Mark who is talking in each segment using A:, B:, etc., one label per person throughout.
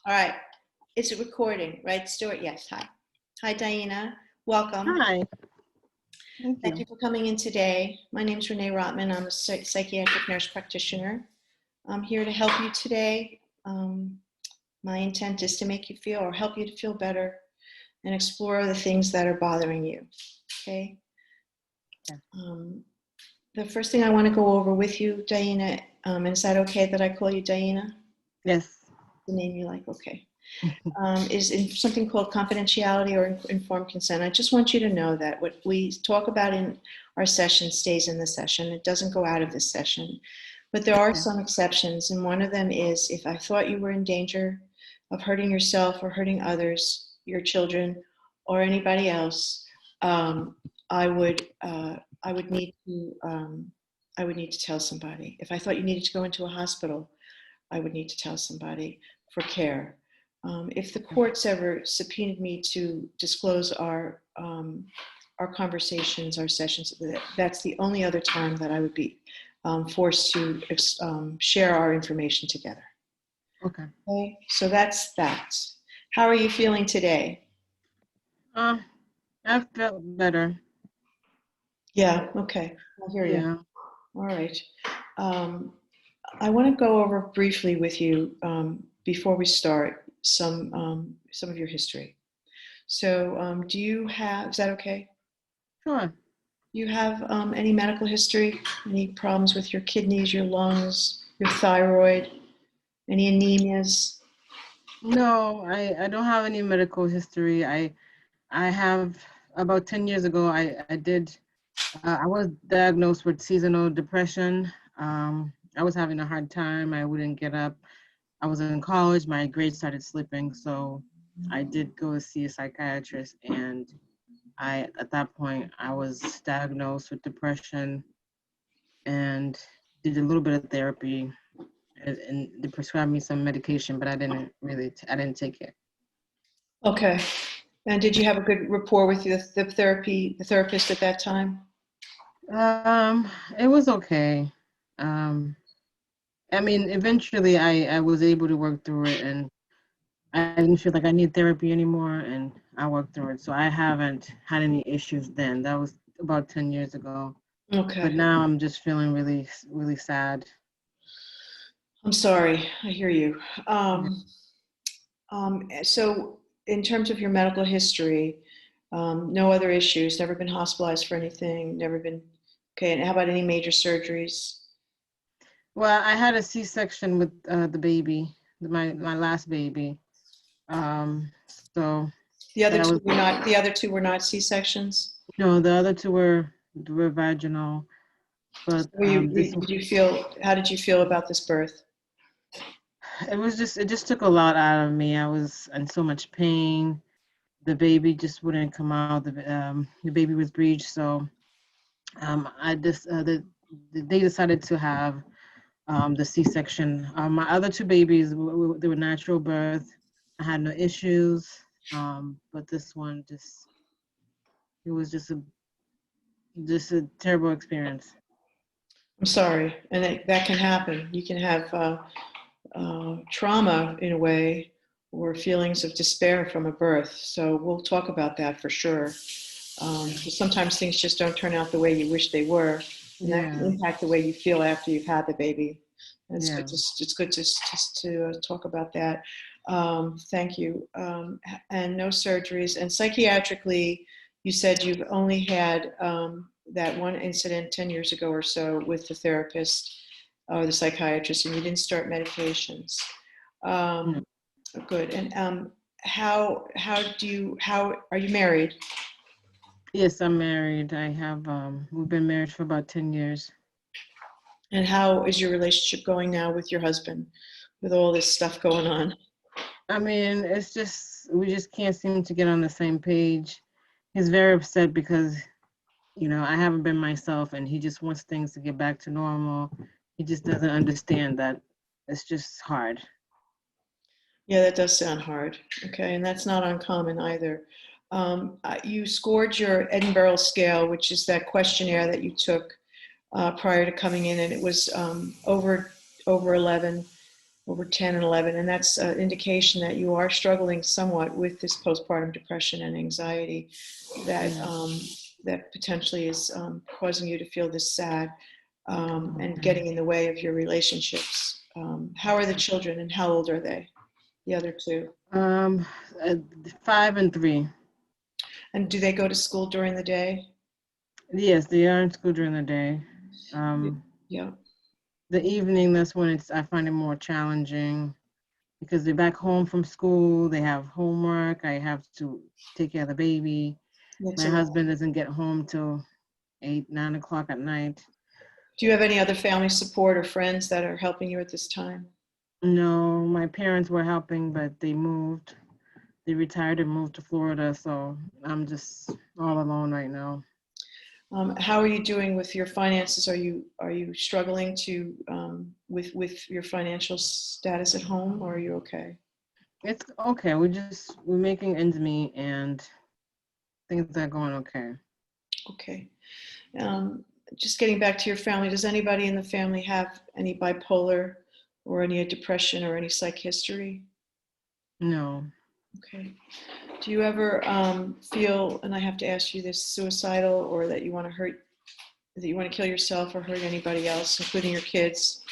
A: All right. Is it recording, right, Stuart? Yes. Hi. Hi, Diana. Welcome.
B: Hi. Thank
A: Thank
B: you.
A: you for coming in today. My name is Renee Rotman. I'm a psychiatric nurse practitioner. I'm here to help you today. My intent is to make you feel or help you to feel better and explore the things that are bothering you. Okay.
B: Yeah.
A: The first thing I want to go over with you, Diana, and is that okay that I call you Diana?
B: Yes.
A: The name you like? Okay. Is in something called confidentiality or informed consent. I just want you to know that what we talk about in our session stays in the session. It doesn't go out of this session. But there are some exceptions, and one of them is if I thought you were in danger of hurting yourself or hurting others, your children, or anybody else, I would need to tell somebody. If I thought you needed to go into a hospital, I would need to tell somebody for care. If the courts ever subpoenaed me to disclose our conversations, our sessions, that's the only other time that I would be forced to share our information together.
B: Okay.
A: Okay, so that's that. How are you feeling today?
B: I felt better.
A: Yeah, okay, I hear you.
B: Yeah.
A: All right. I want to go over briefly with you before we start some of your history. So do you have, is that okay?
B: Sure.
A: Do you have any medical history? Any problems with your kidneys, your lungs, your thyroid? Any anemias?
B: No, I don't have any medical history. I have about 10 years ago, I was diagnosed with seasonal depression. I was having a hard time. I wouldn't get up. I was in college. My grades started slipping. So I did go see a psychiatrist, and at that point, I was diagnosed with depression and did a little bit of therapy, and they prescribed me some medication, but I didn't take it.
A: Okay. And did you have a good rapport with the therapist at that time?
B: It was okay. I mean, eventually I was able to work through it, and I didn't feel like I need therapy anymore, and I worked through it. So I haven't had any issues then. That was about 10 years ago.
A: Okay.
B: But now I'm just feeling really, really sad.
A: I'm sorry. I hear you. So in terms of your medical history, no other issues, never been hospitalized for anything, never been, okay, and how about any major surgeries?
B: Well, I had a C-section with the baby, my last baby. So
A: The other
B: that
A: two
B: was
A: were not, the other two were not C-sections?
B: no, the other two were vaginal, but this
A: Did you feel, how did you feel about this birth?
B: it just took a lot out of me. I was in so much pain. The baby just wouldn't come out. The baby was breached, so I just they decided to have the C-section. My other two babies, they were natural birth. I had no issues, but this one it was just a terrible experience.
A: I'm sorry, and that can happen. You can have trauma in a way, or feelings of despair from a birth. So we'll talk about that for sure. Because sometimes things just don't turn out the way you wish they were, and that can impact the way you feel after you've had the baby. And it's good to talk about that. Thank you. And no surgeries. And psychiatrically, you said you've only had that one incident 10 years ago or so with the therapist or the psychiatrist, and you didn't start medications. Good. And how are you married?
B: Yes, I'm married. We've been married for about 10 years.
A: And how is your relationship going now with your husband, with all this stuff going on?
B: I mean, we just can't seem to get on the same page. He's very upset because, I haven't been myself, and he just wants things to get back to normal. He just doesn't understand that it's just hard.
A: Yeah, that does sound hard. Okay, and that's not uncommon either. You scored your Edinburgh scale, which is that questionnaire that you took prior to coming in, and it was over 11. over 10 and 11, and that's an indication that you are struggling somewhat with this postpartum depression and anxiety that that potentially is causing you to feel this sad and getting in the way of your relationships. How are the children, and how old are they? The other two?
B: Um, uh, 5 and 3.
A: And do they go to school during the day?
B: Yes, they are in school during the day.
A: Yeah.
B: The evening, that's when I find it more challenging because they're back home from school. They have homework. I have to take care of the baby.
A: That's
B: My
A: a lot.
B: husband doesn't get home till 8, 9 o'clock at night.
A: Do you have any other family support or friends that are helping you at this time?
B: No, my parents were helping, but they moved. They retired and moved to Florida, so I'm just all alone right now.
A: How are you doing with your finances? Are you struggling to with your financial status at home, or are you okay?
B: It's okay. We're making ends meet and things are going okay.
A: Okay. Um, just getting back to your family, does anybody in the family have any bipolar or any depression or any psych history?
B: No.
A: Okay. Do you ever feel, and I have to ask you this, suicidal, or that you want to hurt, that you want to kill yourself or hurt anybody else, including your kids?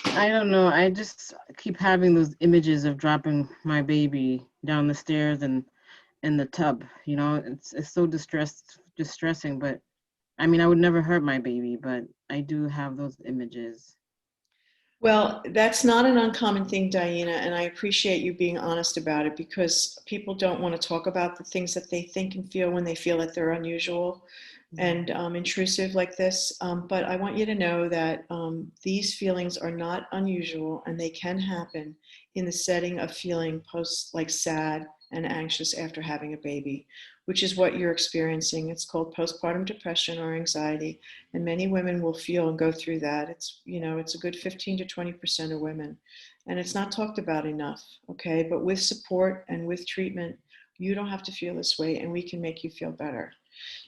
B: I don't know. I just keep having those images of dropping my baby down the stairs and in the tub. You know, it's so distressing. But I mean, I would never hurt my baby, but I do have those images.
A: Well, that's not an uncommon thing, Diana, and I appreciate you being honest about it, because people don't want to talk about the things that they think and feel when they feel that they're unusual and intrusive like this. But I want you to know that these feelings are not unusual, and they can happen in the setting of feeling like sad and anxious after having a baby, which is what you're experiencing. It's called postpartum depression or anxiety, and many women will feel and go through that. It's, you know, it's a good 15 to 20% of women, and it's not talked about enough. Okay, but with support and with treatment, you don't have to feel this way, and we can make you feel better.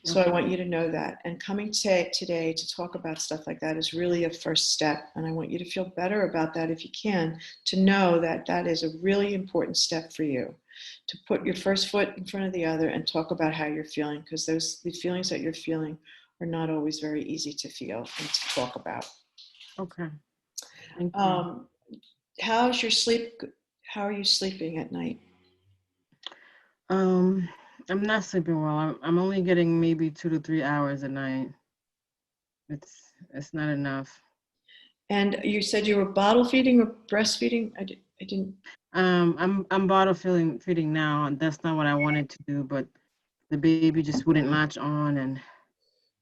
A: So I want you to know that. And coming today to talk about stuff like that is really a first step. And I want you to feel better about that if you can, to know that that is a really important step for you, to put your first foot in front of the other and talk about how you're feeling, because the feelings that you're feeling are not always very easy to feel and to talk about.
B: Okay. Thank you.
A: How's your sleep? How are you sleeping at night?
B: I'm not sleeping well. I'm only getting maybe 2 to 3 hours a night. It's not enough.
A: And you said you were bottle feeding or breastfeeding? I didn't.
B: I'm bottle feeding now, and that's not what I wanted to do, but the baby just wouldn't latch on, and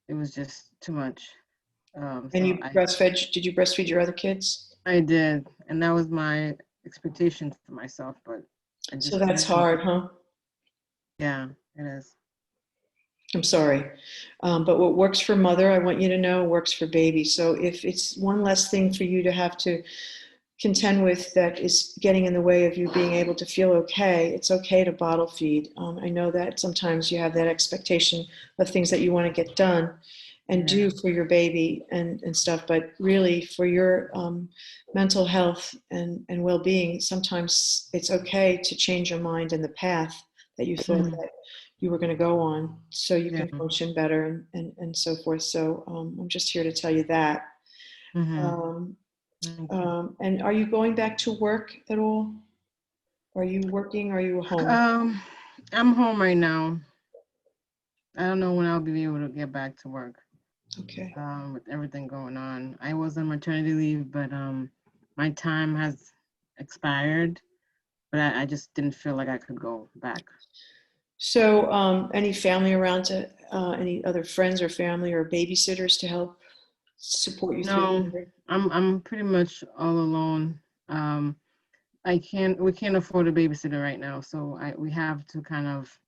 B: it was just too much.
A: And
B: So
A: you breastfed? Did you breastfeed your other kids?
B: I did, and that was my expectation for myself, but I
A: So
B: just
A: that's hard, huh?
B: yeah, it is.
A: I'm sorry. But what works for mother, I want you to know, works for baby. So if it's one less thing for you to have to contend with that is getting in the way of you being able to feel okay, it's okay to bottle feed. I know that sometimes you have that expectation of things that you want to get done and do for your baby and stuff, but really for your mental health and well-being, sometimes it's okay to change your mind and the path that you thought that you were going to go on, so you can function better and so forth. So I'm just here to tell you that. And are you going back to work at all? Are you working? Are you home?
B: I'm home right now. I don't know when I'll be able to get back to work.
A: Okay.
B: With everything going on. I was on maternity leave, but my time has expired, but I just didn't feel like I could go back.
A: So any family around to, any other friends or family or babysitters to help support you
B: No,
A: through?
B: I'm pretty much all alone. We can't afford a babysitter right now, so I have to kind of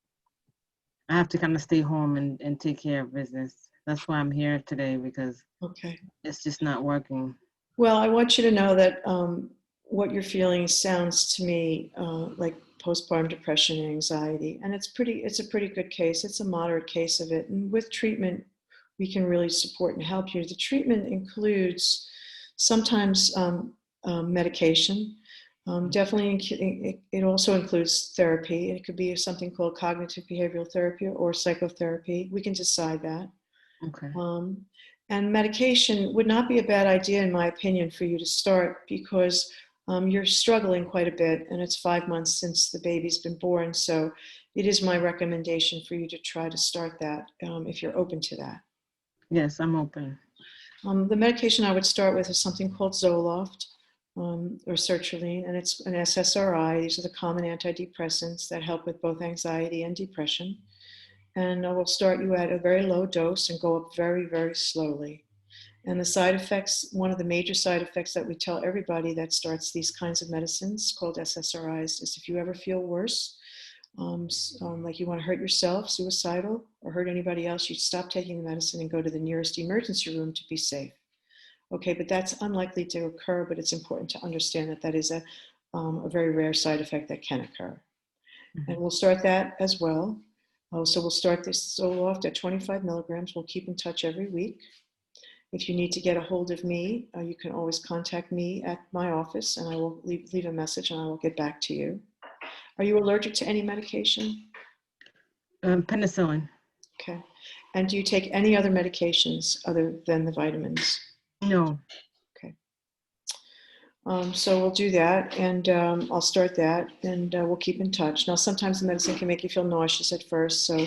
B: stay home and take care of business. That's why I'm here today, because
A: Okay.
B: it's just not working.
A: Well, I want you to know that what you're feeling sounds to me like postpartum depression and anxiety, and it's a pretty good case. It's a moderate case of it, and with treatment, we can really support and help you. The treatment includes sometimes medication. Definitely, it also includes therapy. It could be something called cognitive behavioral therapy or psychotherapy. We can decide that.
B: Okay.
A: And medication would not be a bad idea, in my opinion, for you to start because you're struggling quite a bit, and it's 5 months since the baby's been born. So it is my recommendation for you to try to start that if you're open to that.
B: Yes, I'm open.
A: The medication I would start with is something called Zoloft or sertraline, and it's an SSRI. These are the common antidepressants that help with both anxiety and depression. And I will start you at a very low dose and go up very, very slowly. And the side effects, one of the major side effects that we tell everybody that starts these kinds of medicines called SSRIs is if you ever feel worse, like you want to hurt yourself, suicidal, or hurt anybody else, you stop taking the medicine and go to the nearest emergency room to be safe. Okay, but that's unlikely to occur, but it's important to understand that that is a very rare side effect that can occur.
B: Mm-hmm.
A: And we'll start that as well. So we'll start this Zoloft at 25 milligrams. We'll keep in touch every week. If you need to get a hold of me, you can always contact me at my office and I will leave a message and I will get back to you. Are you allergic to any medication?
B: Penicillin.
A: Okay. And do you take any other medications other than the vitamins?
B: No.
A: Okay. So we'll do that and I'll start that and we'll keep in touch. Now, sometimes the medicine can make you feel nauseous at first, so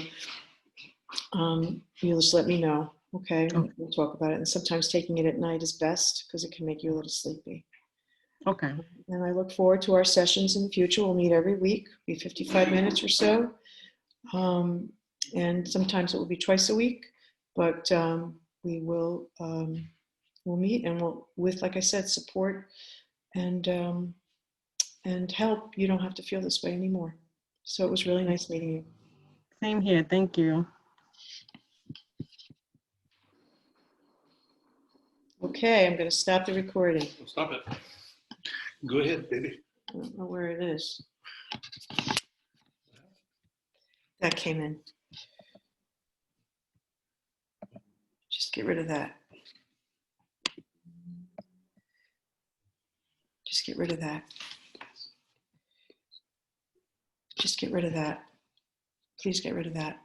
A: you'll just let me know. Okay, we'll talk about it. And sometimes taking it at night is best because it can make you a little sleepy.
B: Okay.
A: And I look forward to our sessions in the future. We'll meet every week, be 55 minutes or so. And sometimes it will be twice a week, but we will we'll meet and we'll, with, like I said, support and help. You don't have to feel this way anymore. So it was really nice meeting you.
B: Same here. Thank you.
A: Okay, I'm going to stop the recording.
C: Stop it. Go ahead, baby.
A: I don't know where it is. That came in. Just get rid of that. Just get rid of that. Just get rid of that. Please get rid of that.